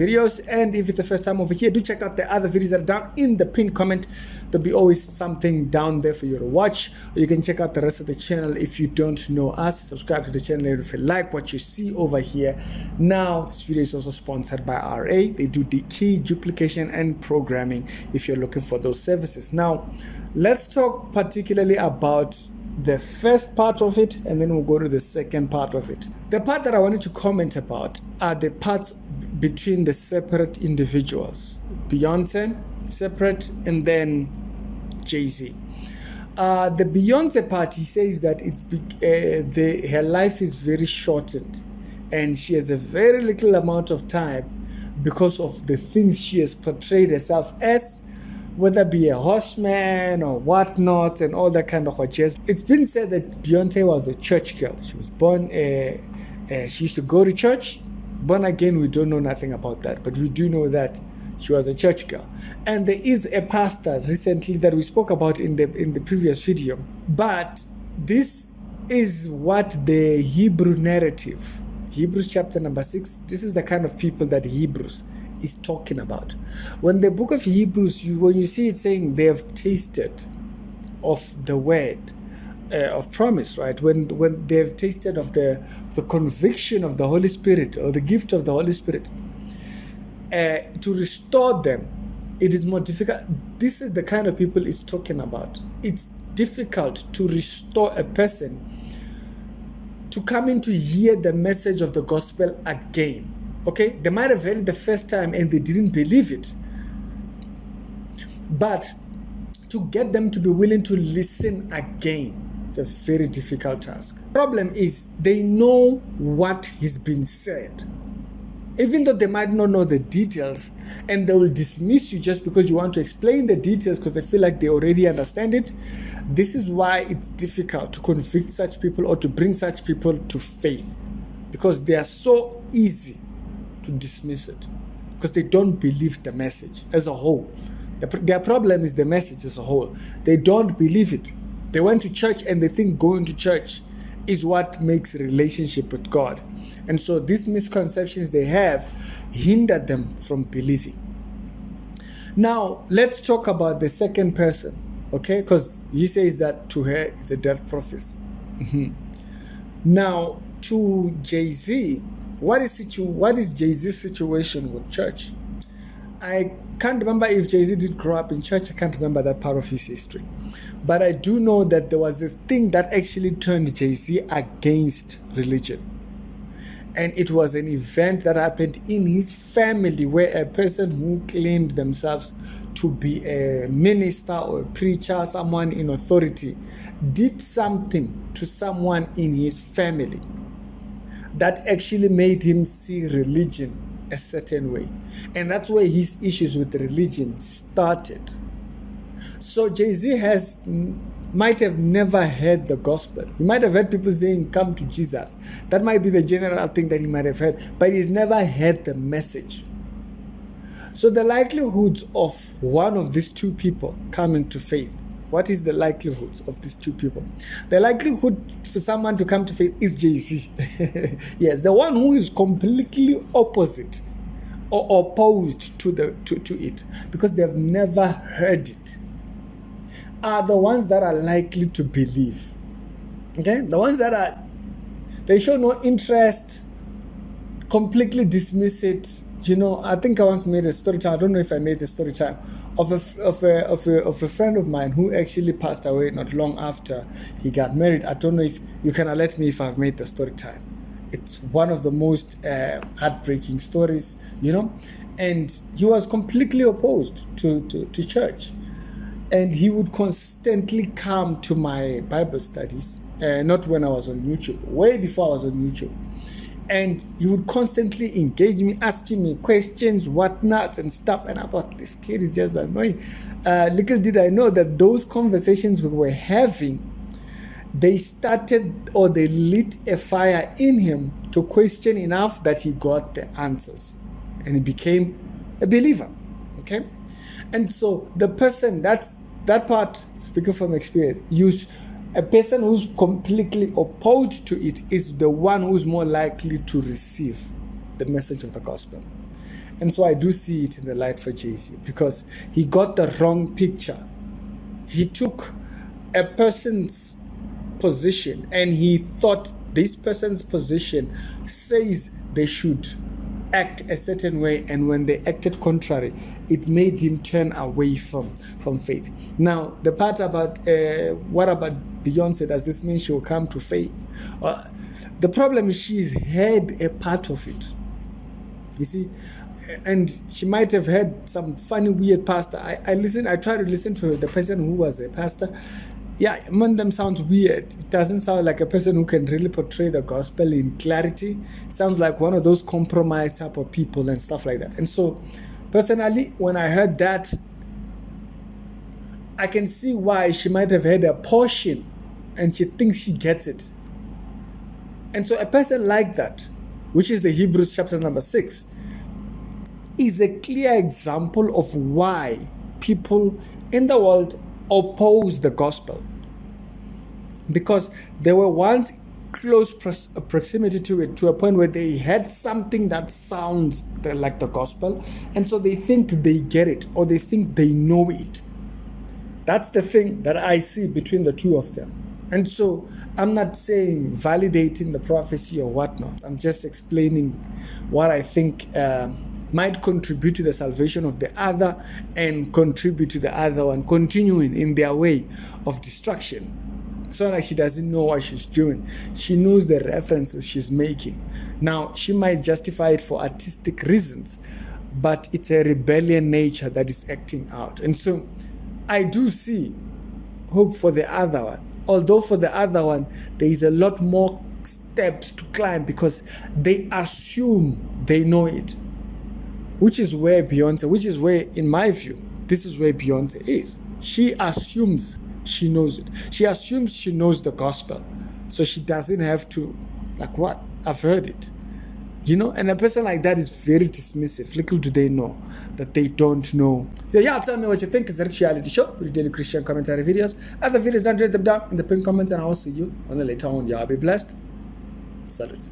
videos. And if it's the first time over here, do check out the other videos that are down in the pinned comment. There'll be always something down there for you to watch, or you can check out the rest of the channel. If you don't know us, subscribe to the channel if you like what you see over here. Now, this video is also sponsored by RA. They do the key duplication and programming if you're looking for those services. Now, let's talk particularly about the first part of it, and then we'll go to the second part of it. The part that I wanted to comment about are the parts between the separate individuals. Beyoncé, separate, and then Jay-Z. The Beyoncé part, he says that her life is very shortened, and she has a very little amount of time because of the things she has portrayed herself as, whether it be a horseman or whatnot and all that kind of jazz. It's been said that Beyoncé was a church girl. She was born, she used to go to church. Born again, we don't know nothing about that, but we do know that she was a church girl. And there is a pastor recently that we spoke about in the previous video. But this is what the Hebrew narrative, Hebrews chapter number 6, this is the kind of people that Hebrews is talking about. When the book of Hebrews, when you see it saying they have tasted of the word of promise, right? When they have tasted of the conviction of the Holy Spirit, or the gift of the Holy Spirit, to restore them, it is more difficult. This is the kind of people it's talking about. It's difficult to restore a person to come in to hear the message of the gospel again. Okay, they might have heard it the first time and they didn't believe it, but to get them to be willing to listen again, it's a very difficult task. Problem is, they know what has been said, even though they might not know the details, and they will dismiss you just because you want to explain the details because they feel like they already understand it. This is why it's difficult to convict such people or to bring such people to faith, because they are so easy to dismiss it because they don't believe the message as a whole. Their problem is the message as a whole. They don't believe it. They went to church and they think going to church is what makes a relationship with God. And so these misconceptions they have hinder them from believing. Now, let's talk about the second person, okay? Because he says that to her it's a death prophecy. Now, to Jay-Z, what is Jay-Z's situation with church? I can't remember if Jay-Z did grow up in church. I can't remember that part of his history. But I do know that there was a thing that actually turned Jay-Z against religion. And it was an event that happened in his family where a person who claimed themselves to be a minister or a preacher, someone in authority, did something to someone in his family that actually made him see religion a certain way. And that's where his issues with religion started. So Jay-Z might have never heard the gospel. He might have heard people saying, come to Jesus. That might be the general thing that he might have heard, but he's never heard the message. So the likelihoods of one of these two people coming to faith, what is the likelihood of these two people? The likelihood for someone to come to faith is Jay-Z. Yes, the one who is completely opposite or opposed to it, because they've never heard it, are the ones that are likely to believe. Okay? The ones that they show no interest, completely dismiss it. You know, I think I once made a story time. I don't know if I made a story time of a friend of mine who actually passed away not long after he got married. I don't know if you can alert me if I've made the story time. It's one of the most heartbreaking stories, you know. And he was completely opposed to church, and he would constantly come to my Bible studies. Not when I was on YouTube, way before I was on YouTube. And he would constantly engage me, asking me questions, whatnot, and stuff. And I thought, this kid is just annoying. Little did I know that those conversations we were having, they started, or they lit a fire in him to question enough that he got the answers. And he became a believer. Okay? And so the person, that part, speaking from experience, a person who's completely opposed to it is the one who's more likely to receive the message of the gospel. And so I do see it in the light for Jay-Z, because he got the wrong picture. He took a person's position and he thought this person's position says they should act a certain way, and when they acted contrary, it made him turn away from faith. Now, the part about what about Beyonce, does this mean she will come to faith? The problem is she's had a part of it, you see, and she might have had some funny, weird pastor. I try to listen to the person who was a pastor. Yeah, among them sounds weird. It doesn't sound like a person who can really portray the gospel in clarity. It sounds like one of those compromised type of people and stuff like that. And so, personally, when I heard that, I can see why she might have had a portion and she thinks she gets it. And so a person like that, which is the Hebrews chapter number 6, is a clear example of why people in the world oppose the gospel. Because they were once close proximity to it, to a point where they had something that sounds like the gospel, and so they think they get it, or they think they know it. That's the thing that I see between the two of them. And so I'm not saying validating the prophecy or whatnot. I'm just explaining what I think might contribute to the salvation of the other and contribute to the other one continuing in their way of destruction. It's not like she doesn't know what she's doing. She knows the references she's making. Now, she might justify it for artistic reasons, but it's a rebellion nature that is acting out. And so I do see hope for the other one. Although for the other one, there is a lot more steps to climb, because they assume they know it. Which is where, in my view, this is where Beyonce is. She assumes she knows it. She assumes she knows the gospel. So she doesn't have to, like, what? I've heard it. You know, and a person like that is very dismissive. Little do they know that they don't know. So yeah, tell me what you think. It's the Reality Show with daily Christian commentary videos. Other videos, don't read them down in the pinned comments, and I will see you on the later on. Y'all be blessed. Salute.